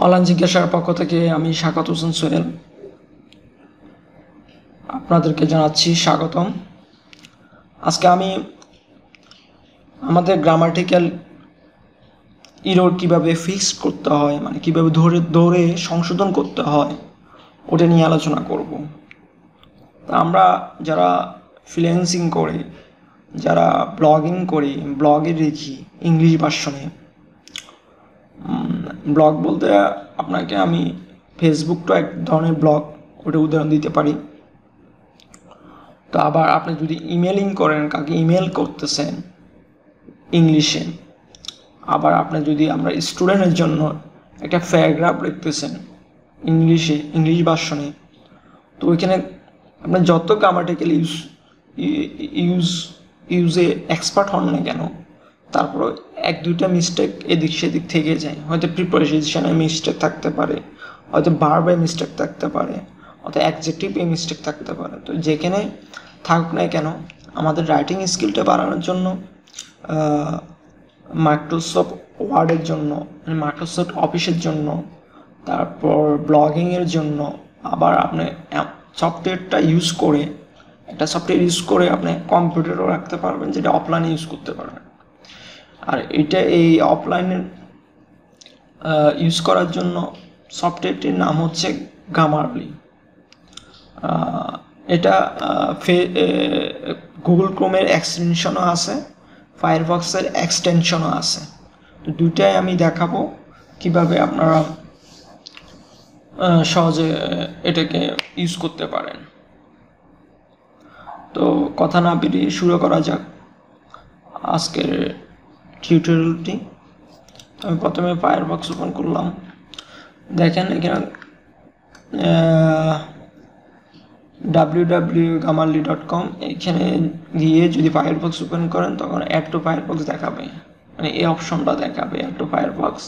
Online জিজ্ঞাসার পক্ষ থেকে আমি স্বাগত হোসেন সোহেল আপনাদেরকে জানাচ্ছি স্বাগতম। আজকে আমি আমাদের গ্রামাটিক্যাল ইরর কিভাবে ফিক্স করতে হয়, মানে কিভাবে ধরে সংশোধন করতে হয় ওটা নিয়ে আলোচনা করব। আমরা যারা ফ্রিল্যান্সিং করি, যারা ব্লগিং করি, ব্লগে লিখি ইংলিশ ভার্সনে, ব্লগ বলতে আপনাকে আমি ফেসবুকটা এক ধরনের ব্লগ, ওটা উদাহরণ দিতে পারি। তো আবার আপনি যদি ইমেলিং করেন, কাকে ইমেল করতেছেন ইংলিশে, আবার আপনি যদি আমরা স্টুডেন্টের জন্য একটা প্যারাগ্রাফ লিখতেছেন ইংলিশে, ইংলিশ ভার্সনে, তো ওইখানে আপনি যত গ্রামাটিক্যাল ইউজে এক্সপার্ট হন না কেন, তারপর এক দুইটা মিস্টেক এদিক সেদিক থেকে যায়। হয়তো প্রিপোজিশনে মিস্টেক থাকতে পারে, হয়তো ভার্বে মিস্টেক থাকতে পারে, হয়তো অ্যাডজেক্টিভে মিস্টেক থাকতে পারে। তো যেখানে থাকুক না কেন, আমাদের রাইটিং স্কিলটা বাড়ানোর জন্য মাইক্রোসফট ওয়ার্ডের জন্য, মাইক্রোসফট অফিসের জন্য, তারপর ব্লগিংয়ের জন্য, আবার আপনি সফটওয়্যারটা ইউজ করে, একটা সফটওয়্যার ইউজ করে আপনি কম্পিউটারও রাখতে পারবেন, যেটা অফলাইনে ইউজ করতে পারবেন। আর এটা এই অফলাইনে ইউজ করার জন্য সফটওয়্যারটির নাম হচ্ছে গ্রামারলি। এটা গুগল ক্রোমের এক্সটেনশনও আছে, ফায়ারফক্সের এক্সটেনশনও আছে। তো দুইটাই আমি দেখাবো কিভাবে আপনারা সহজে এটাকে ইউজ করতে পারেন। তো কথা না বেরিয়ে শুরু করা যাক আজকের টিউটোরিয়ালটি। আমি প্রথমে ফায়ারফক্স ওপেন করলাম। দেখেন এখানে www.gamarly.com, এখানে গিয়ে যদি ফায়ারফক্স ওপেন করেন তখন অ্যাড টু ফায়ারফক্স দেখাবে, মানে এই অপশনটা দেখাবে অ্যাড টু ফায়ারফক্স।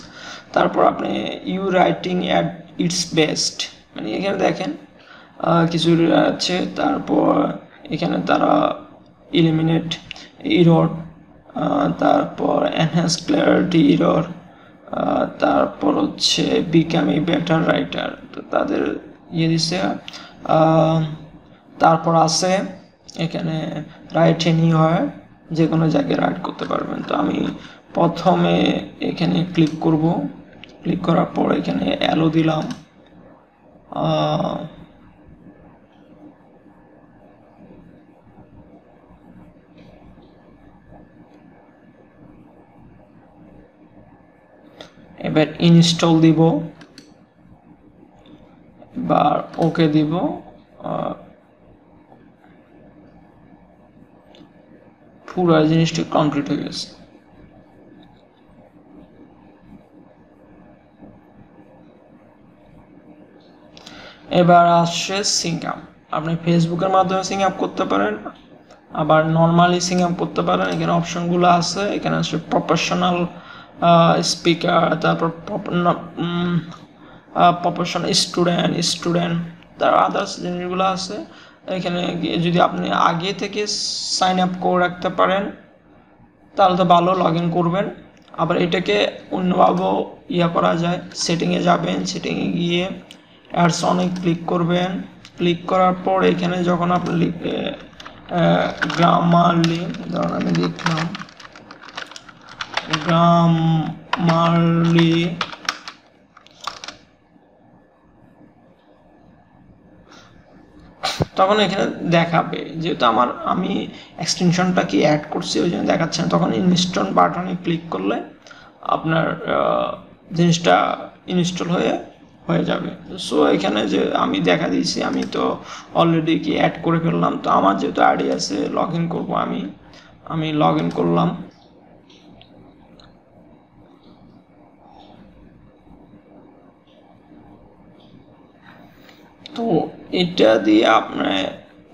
তারপর আপনি you writing at its best, মানে এখানে দেখেন কিছু আছে। তারপর এখানে তারা ইলিমিনেট ইরর, তারপর এনহ্যান্স ক্ল্যারিটি ইরর, তারপর হচ্ছে বিকাম এ বেটার রাইটার, তো তাদের দিচ্ছে। তারপর আছে এখানে রাইট এনিওয়্যার, যে কোনো জায়গায় রাইট করতে পারবেন। তো আমি প্রথমে এখানে ক্লিক করব, ক্লিক করার পর এখানে অ্যালো দিলাম। এবার ইনস্টল দিব, এবার ওকে দিব। পুরো জিনিসটি কমপ্লিট হয়ে গেছে। এবার আসছে সিঙ্ক আপ। আপনি ফেসবুকের মাধ্যমে সিঙ্ক আপ করতে পারেন, আবার নর্মালি সিঙ্ক আপ করতে পারেন। এখানে অপশনগুলো আছে, এখানে আছে প্রফেশনাল স্পিকার, তারপর প্রফেশনাল স্টুডেন্ট, তার আদার্স জিনিসগুলো আছে। এখানে যদি আপনি আগে থেকে সাইন আপ করে রাখতে পারেন তাহলে তো ভালো, লগ ইন করবেন। আবার এটাকে অন্যভাবেও করা যায়। সেটিংয়ে যাবেন, সেটিংয়ে গিয়ে অ্যাডস অনে ক্লিক করবেন। ক্লিক করার পর এখানে যখন আপনি গ্রামারলি, ধরুন আমি লিখলাম গ্রামারলি, তখন এখানে দেখাবে, যেহেতু আমি এক্সটেনশনটা কি অ্যাড করছি ওই জন্য দেখাচ্ছে না। তখন ইনস্টল বাটনে ক্লিক করলে আপনার জিনিসটা ইনস্টল হয়ে যাবে। সো এখানে যে আমি দেখা দিয়েছি, আমি তো অলরেডি কি অ্যাড করে ফেললাম। তো আমার যেহেতু আইডি আছে, লগ ইন করবো, আমি লগ ইন করলাম। তো এটা দিয়ে আপনি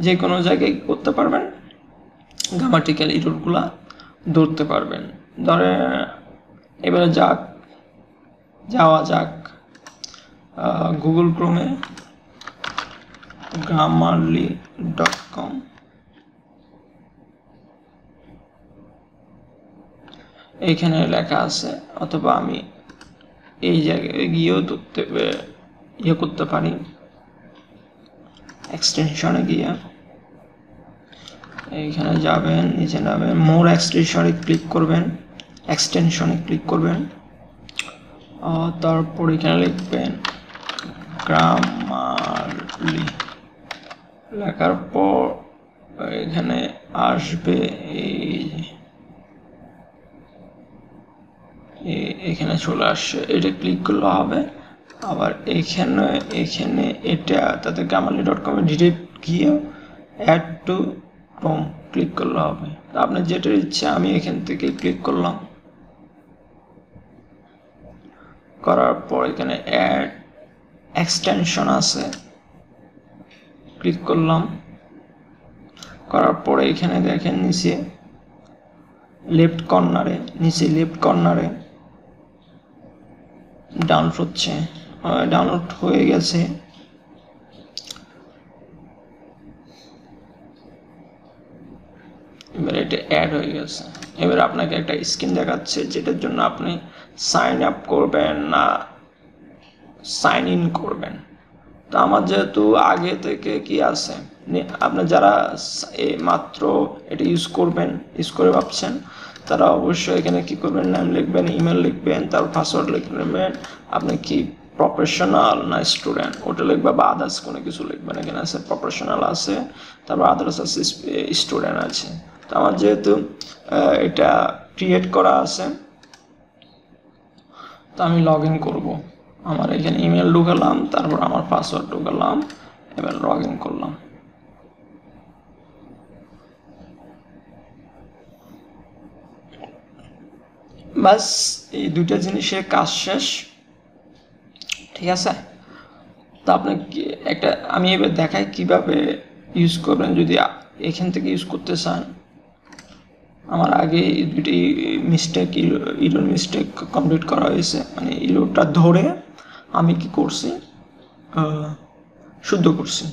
যে কোনো জায়গায় করতে পারবেন, গ্রামাটিক্যাল ইররগুলা ধরতে পারবেন। ধরে এবারে যাওয়া যাক গুগল ক্রোমে grammarly.com, এইখানে লেখা আছে, অথবা আমি এই জায়গায় গিয়েও ইয়ে করতে পারি, এক্সটেনশনে গিয়ে এইখানে যাবেন, নিচে যাবেন, মোর এক্সটেনশনে ক্লিক করবেন, তারপর এখানে লিখবেন গ্রামারলি, লেখার পর এখানে আসবে এখানে চলে আসছে, এটা ক্লিক করলে হবে। আবার এখানে এটা তাতে grammarly.com ডিরেক্ট গিয়ে অ্যাড টু ক্রোম ক্লিক করলে হবে। আপনার যেটা ইচ্ছা, আমি এখান থেকে ক্লিক করলাম, করার পর এখানে অ্যাড এক্সটেনশন আছে, ক্লিক করলাম, করার পরে এখানে দেখেন নিচে লেফট কর্নারে ডাউনলোড হচ্ছে, ডাউনলোড হয়ে গেছে। এবার এটা অ্যাড হয়ে গেছে। এবার আপনাকে একটা স্ক্রিন দেখাচ্ছে, যেটার জন্য আপনি সাইন আপ করবেন না সাইন ইন করবেন। তো আমার যেহেতু আগে থেকে কি আছে, আপনার যারা মাত্র এটা ইউজ করে ভাবছেন, তারা অবশ্যই এখানে কি করবেন, নাম লিখবেন, ইমেল লিখবেন, তারপর পাসওয়ার্ড লিখে নেবেন, আপনি কি প্রফেশনাল না স্টুডেন্ট ওটা লিখবে, বা আদার্স কোনো কিছু লিখবেন। এখানে আছে প্রফেশনাল আছে, তারপর আদার্স আছে, স্টুডেন্ট আছে। তো আমার যেহেতু এটা ক্রিয়েট করা আছে, তো আমি লগ ইন করবো। আমার এখানে ইমেল ঢুকালাম, তারপর আমার পাসওয়ার্ড ঢুকালাম, এবার লগ ইন করলাম। বাস এই দুইটা জিনিসের কাজ শেষ, ঠিক আছে। তো আপনি আমি এবার দেখাই কিভাবে ইউজ করবেন যদি এখান থেকে ইউজ করতে চান। আমার আগে দুটি ইলোর মিস্টেক কমপ্লিট করা হয়েছে, মানে ইলোটা ধরে আমি কি করছি, শুদ্ধ করছি।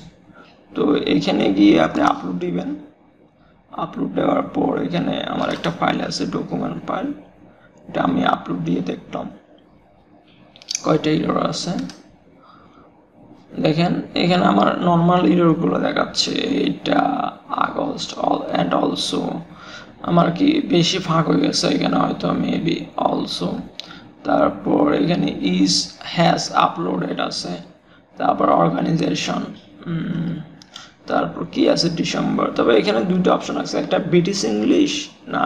তো এখানে গিয়ে আপনি আপলোড দিবেন, আপলোড দেওয়ার পর এখানে আমার একটা ফাইল আছে, ডকুমেন্ট ফাইল, এটা আমি আপলোড দিয়ে দেখলাম কয়টা ইরর আছে। দেখেন এখানে আমার নর্মাল ইররগুলো দেখাচ্ছে, এটা আগস্ট অ্যান্ড অলসো আমার কি বেশি ফাঁক হয়ে গেছে এখানে হয়তো, মেবি অলসো। তারপর এখানে হ্যাজ আপলোডেড আছে, তারপর অর্গানাইজেশন, তারপর কি আছে ডিসেম্বর। তবে এখানে দুটো অপশন আছে, একটা ব্রিটিশ ইংলিশ না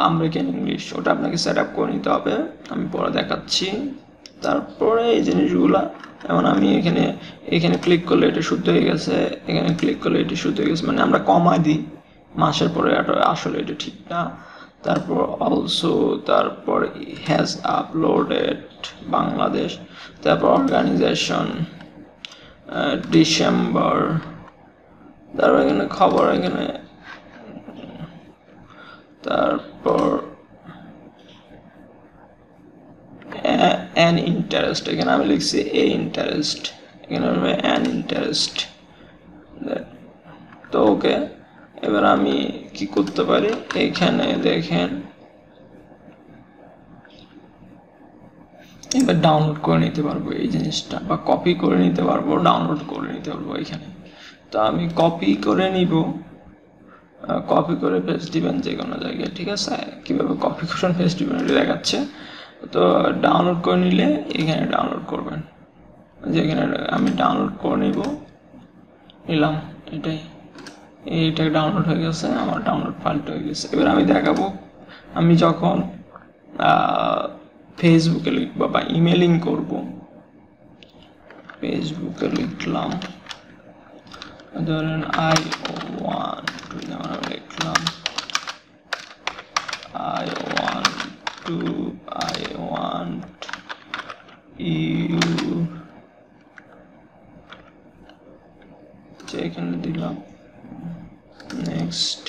আমেরিকান ইংলিশ, ওটা আপনাকে সেট আপ করে নিতে হবে, আমি পরে দেখাচ্ছি। তারপরে এই জিনিসগুলা, যেমন আমি এখানে ক্লিক করলে এটা শুদ্ধ হয়ে গেছে, এখানে ক্লিক করলে এটা শুদ্ধ হয়ে গেছে, মানে আমরা কমা দিই মাসের পরে, আসলে এটা ঠিক না। তারপর অলসো, তারপর হ্যাজ আপলোডেড বাংলাদেশ, তারপর অর্গানাইজেশন ডিসেম্বর, তারপর এখানে খবর, এখানে তারপর অ্যান ইন্টারেস্ট, এখানে আমি লিখছি এ ইন্টারেস্ট, এখানে হবে অ্যান ইন্টারেস্ট। তো ওকে, এবার আমি কি করতে পারি, এখানে দেখেন এবার ডাউনলোড করে নিতে পারবো এই জিনিসটা, বা কপি করে নিতে পারবো, ডাউনলোড করে নিতে পারবো এখানে। তো আমি কপি করে নিব, কপি করে পেস্ট দিবেন যে কোনো জায়গায়, ঠিক আছে। কীভাবে কপি করে পেস্ট দিবেন এটা দেখাচ্ছে। তো ডাউনলোড করে নিলে এখানে ডাউনলোড করবেন, যেখানে আমি ডাউনলোড করে নিলাম, এইটা ডাউনলোড হয়ে গেছে, আমার ডাউনলোড ফাইলটা হয়ে গেছে। এবার আমি দেখাবো, আমি যখন ফেসবুকে লিখবো বা ইমেলিং করব, ফেসবুকে লিখলাম, ধরেন লিখলাম I want you, এখানে দিলাম নেক্সট।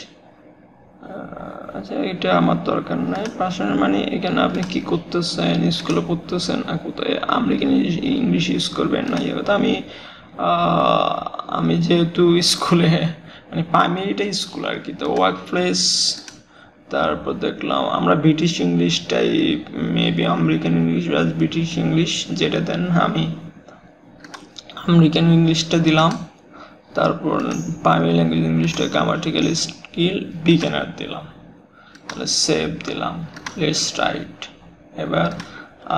আচ্ছা, এটা আমার দরকার নাই পার্সোনাল, মানে এখানে আপনি কি করতেছেন, স্কুলে পড়তেছেন না কোথায়, আমেরিকান ইংলিশ ইউজ করবেন না, ইয়ে কথা। আমি যেহেতু স্কুলে, মানে প্রাইমারিটা স্কুল আর কি, তো ওয়ার্ক প্লেস তারপর দেখলাম আমরা ব্রিটিশ ইংলিশটাই, মেবি আমেরিকান ইংলিশ বা ব্রিটিশ ইংলিশ যেটা দেন, আমি আমেরিকান ইংলিশটা দিলাম। তারপর প্রাইমারি ল্যাঙ্গুয়েজ ইংলিশটা গ্রামাটিক্যাল স্কিল বিগিনার দিলাম, তাহলে সেভ দিলাম, লেটস রাইট। এবার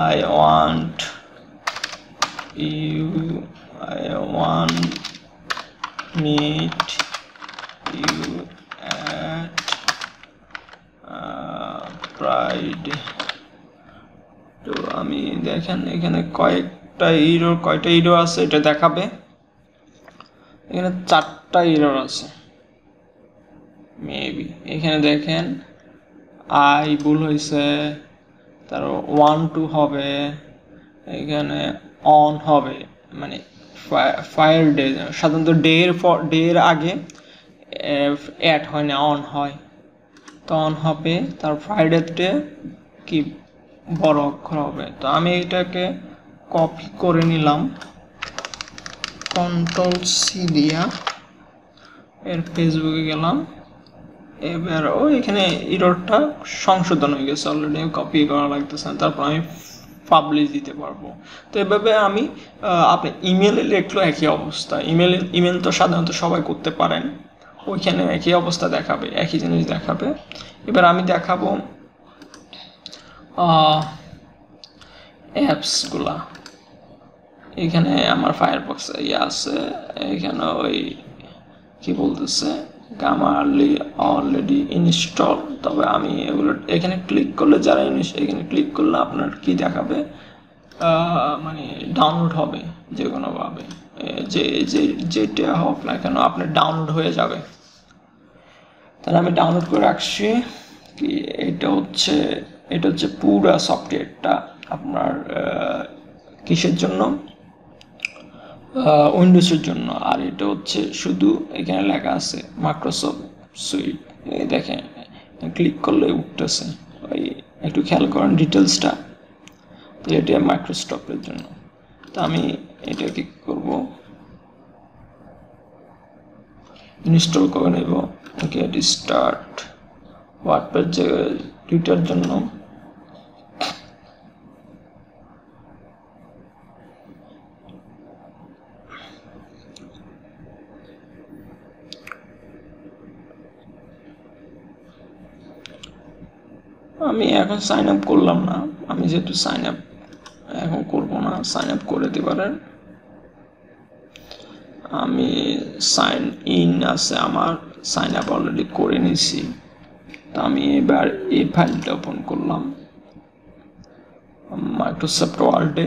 I want meet you at pride. তো আমি দেখেন এখানে কয়টা এরর আছে এটা দেখাবে, এখানে 4টা এরর আছে মেবি। এখানে দেখেন আই ভুল হয়েছে, তার 1 2 হবে, এখানে অন হবে, মানে ফায়ার ডে সাধারণত ডে এর আগে অ্যাড হয় না, অন হয়, তো অন হবে। তার ফ্রাইডেতে কি বড় অক্ষর হবে। তো আমি এটাকে কপি করে নিলাম, কন্ট্রোল সি দিয়া এর ফেসবুকে গেলাম। এবার এখানে এররটা সংশোধন হয়ে গেছে অলরেডি, কপি করা লাগতেছে না। তারপর আমি পাবলিশ দিতে পারবো। তো এভাবে আমি আপনি ইমেলে লিখলো একই অবস্থা, ইমেল তো সাধারণত সবাই করতে পারেন, ওইখানে একই অবস্থা দেখাবে, একই জিনিস দেখাবে। এবার আমি দেখাবো অ্যাপসগুলা। এখানে আমার ফায়ারফক্স আছে, এখানে ওই কি বলতেছে গ্রামারলি অলরেডি ইনস্টল। তবে আমি এগুলো এখানে ক্লিক করলে, যারা এখানে ক্লিক করলে আপনার কি দেখাবে, মানে ডাউনলোড হবে যে কোনোভাবে, যেটা হোক না কেন আপনার ডাউনলোড হয়ে যাবে। তাহলে আমি ডাউনলোড করে রাখছি। কি এটা হচ্ছে পুরো সফটওয়্যারটা আপনার কিসের জন্য, উইন্ডোজের জন্য। আর এটা হচ্ছে শুধু এখানে লেখা আছে মাইক্রোসফট সুইট, দেখেন ক্লিক করলে উঠতেছে, ওই একটু খেয়াল করেন ডিটেলসটা। তো এটা মাইক্রোসফটের জন্য। তো আমি এটা কি করব, ইনস্টল করে নেব। গেট স্টার্ট ওয়ার্ডপ্যাড টুইটার জন্য। আমি এখন সাইন আপ করলাম না, আমি যেহেতু সাইন আপ এখন করবো না, সাইন আপ করে দিতে পারেন। আমি সাইন ইন আছে, আমার সাইন আপ অলরেডি করে নিছি। তো আমি এবার এই ফাইলটা ওপেন করলাম মাইক্রোসফট ওয়ার্ডে।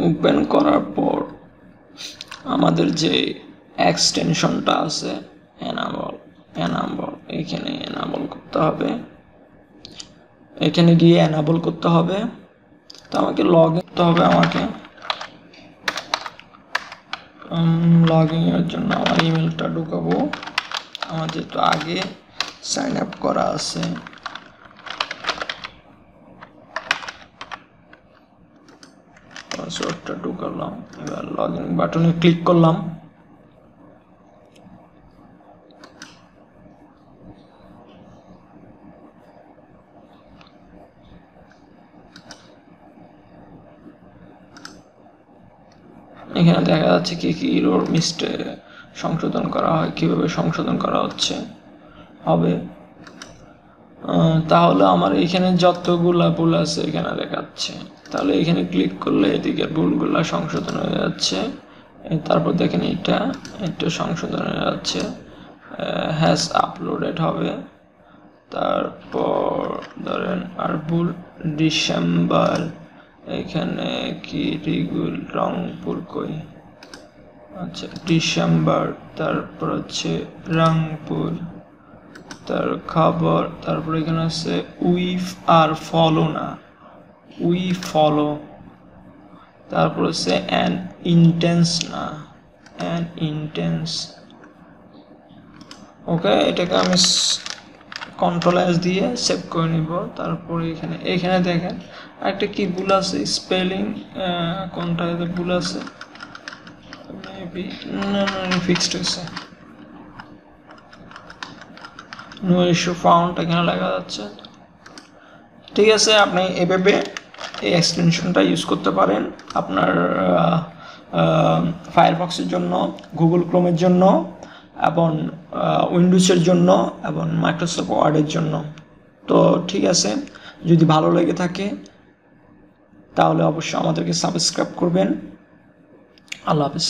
ওপেন করার পর আমাদের যে এক্সটেনশনটা আছে এনাবল, এখানে এনাবল করতে হবে, এখানে গিয়ে এনাবল করতে হবে। তো আমাকে লগ ইন করতে হবে, আমাকে লগ ইনের জন্য আমার ইমেলটা ঢুকাবো, আমার যেহেতু আগে সাইন আপ করা আছে। পাসওয়ার্ডটা ঢুকালাম, এবার লগ ইন বাটনে ক্লিক করলাম। এখানে দেখা যাচ্ছে কি কি এরর মিস্টেক সংশোধন করা হয়, কিভাবে সংশোধন করা হবে। তাহলে আমার এখানে যতগুলা ভুল আছে এখানে দেখাচ্ছে। তাহলে এখানে ক্লিক করলে এদিকে ভুলগুলা সংশোধন হয়ে যাচ্ছে। তারপর দেখেন এটা সংশোধন হয়ে যাচ্ছে, হ্যাজ আপলোডেড হবে। তারপর ধরেন আর ভুল ডিসেম্বর, এখানে কি রংপুর কই, আচ্ছা ডিসেম্বর, তারপর হচ্ছে রংপুর, তার খবর, তারপর এখানে আছে উই আর ফলো না, উই ফলো, তারপর হচ্ছে অ্যান ইন্টেন্স না, অ্যান ইন্টেন্স, ওকে, এটাকে আমি কন্ট্রোল এস দিয়ে সেভ করে নিব। তারপরে এখানে দেখেন একটা কি ভুল আছে, স্পেলিং কোনটা ভুল আছে, মেবি না ফিক্সড হয়েছে, নো ইস্যু ফাউন্ড এখানে লেখা যাচ্ছে। ঠিক আছে, আপনি এভাবে এই এক্সটেনশনটা ইউজ করতে পারেন আপনার ফায়ারফক্সের জন্য, গুগল ক্রোমের জন্য, এবং উইন্ডোজের জন্য, এবং মাইক্রোসফট ওয়ার্ডের জন্য। তো ঠিক আছে, যদি ভালো লেগে থাকে তাহলে অবশ্যই আমাদেরকে সাবস্ক্রাইব করবেন। আল্লাহ হাফিজ।